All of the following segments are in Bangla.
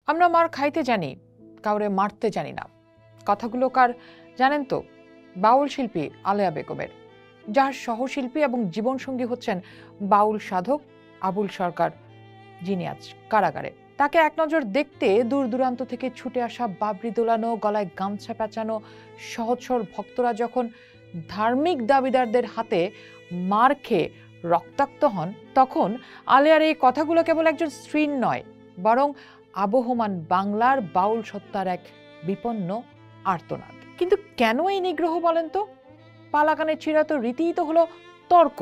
আমরা মার খাইতে জানি, কাউরে মারতে জানি না। কথাগুলো কার জানেন তো? বাউল শিল্পী আলেয়া বেগমের, যার সহশিল্পী এবং জীবনসঙ্গী হচ্ছেন বাউল সাধক আবুল সরকার, যিনি আজ কারাগারে। তাকে এক নজর দেখতে দূর দূরান্ত থেকে ছুটে আসা বাবরি দোলানো, গলায় গামছা পেঁচানো সহজ সরল ভক্তরা যখন ধার্মিক দাবিদারদের হাতে মার খেয়ে রক্তাক্ত হন, তখন আলেয়ার এই কথাগুলো কেবল একজন স্ত্রীর নয়, বরং আবহমান বাংলার বাউল সত্তার এক বিপন্ন আর্তনাদ। কিন্তু কেন এই নিগ্রহ বলেন তো? পালাগানের চিরায়ত রীতিই তো হলো তর্ক।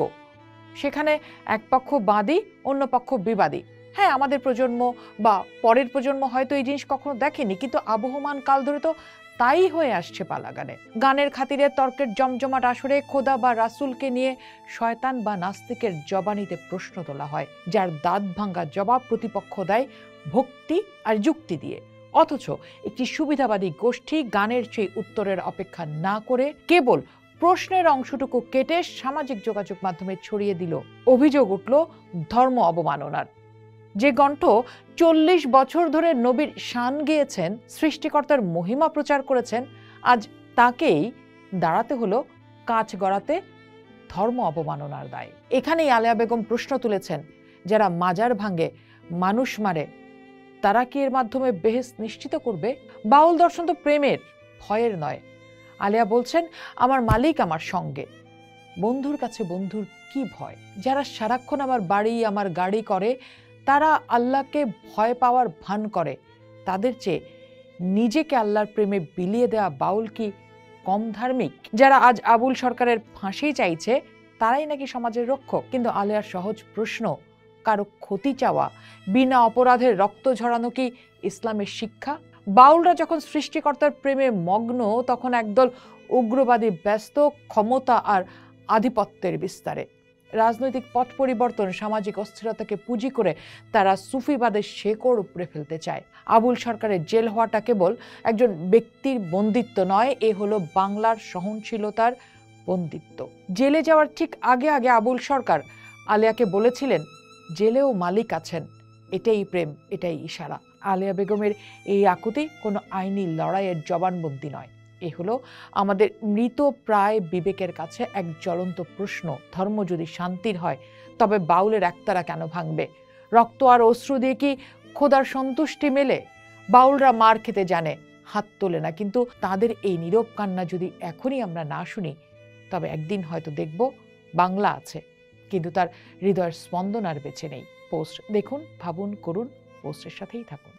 সেখানে এক পক্ষ বাদী, অন্য পক্ষ বিবাদী। হ্যাঁ, আমাদের প্রজন্ম বা পরের প্রজন্ম হয়তো এই জিনিস কখনো দেখেনি, কিন্তু আবহমান কাল ধরে তো তাই হয়ে আসছে পালাগানে। গানের খাতিরে তর্কের জমজমাট আসরে খোদা বা রাসূলকে নিয়ে শয়তান বা নাস্তিকের জবানিতে প্রশ্ন তোলা হয়, যার দাঁত ভাঙ্গা জবাব প্রতিপক্ষ দেয় ভক্তি আর যুক্তি দিয়ে। অথচ একটি সুবিধাবাদী গোষ্ঠী গানের সেই উত্তরের অপেক্ষা না করে কেবল প্রশ্নের অংশটুকু কেটে সামাজিক যোগাযোগ মাধ্যমে ছড়িয়ে দিল। অভিযোগ উঠল ধর্ম অবমাননার। যে কণ্ঠ 40 বছর ধরে নবীর শান গেয়েছেন, সৃষ্টিকর্তার মহিমা প্রচার করেছেন, আজ তাকেই দাঁড়াতে হলো কাজ গড়াতে ধর্ম অবমাননার দায়। এখানেই আলেয়া বেগম প্রশ্ন তুলেছেন, যারা মাজার ভাঙে, মানুষ মারে, তারা কি এর মাধ্যমে বেহেশত নিশ্চিত করবে? বাউল দর্শন তো প্রেমের, ভয়ের নয়। আলেয়া বলছেন, আমার মালিক আমার সঙ্গে, বন্ধুর কাছে বন্ধুর কি ভয়? যারা সারাক্ষণ আমার বাড়ি আমার গাড়ি করে, তারা আল্লাহকে ভয় পাওয়ার ভান করে, তাদের চেয়ে নিজেকে আল্লাহর প্রেমে বিলিয়ে দেওয়া বাউল কি কম ধার্মিক? যারা আজ আবুল সরকারের ফাঁসি চাইছে, তারাই নাকি সমাজের রক্ষক? কিন্তু আলেয়ার সহজ প্রশ্ন, কারো ক্ষতি চাওয়া, বিনা অপরাধের রক্ত ঝরানো কি ইসলামের শিক্ষা? বাউলরা যখন সৃষ্টিকর্তার প্রেমে মগ্ন, তখন একদল উগ্রবাদী ব্যস্ত ক্ষমতা আর আধিপত্যের বিস্তারে। রাজনৈতিক পথ পরিবর্তন, সামাজিক অস্থিরতাকে পুঁজি করে তারা সুফিবাদের শেকড় উপড়ে ফেলতে চায়। আবুল সরকারের জেল হওয়াটা কেবল একজন ব্যক্তির বন্দিত্ব নয়, এ হলো বাংলার সহনশীলতার বন্দিত্ব। জেলে যাওয়ার ঠিক আগে আগে আবুল সরকার আলেয়াকে বলেছিলেন, জেলেও মালিক আছেন, এটাই প্রেম, এটাই ইশারা। আলেয়া বেগমের এই আকুতি কোনো আইনি লড়াইয়ের জবানবন্দি নয়, এ হলো আমাদের মৃত প্রায় বিবেকের কাছে এক জ্বলন্ত প্রশ্ন। ধর্ম যদি শান্তির হয়, তবে বাউলের একতারা কেন ভাঙবে? রক্ত আর অশ্রু দিয়ে কি খোদার সন্তুষ্টি মেলে? বাউলরা মার খেতে জানে, হাত তোলে না, কিন্তু তাদের এই নীরব কান্না যদি এখনই আমরা না শুনি, তবে একদিন হয়তো দেখব বাংলা আছে, কিন্তু তার হৃদয়ের স্পন্দন আর বেঁচে নেই। পোস্ট দেখুন, ভাবুন, করুন, পোস্টের সাথেই থাকুন।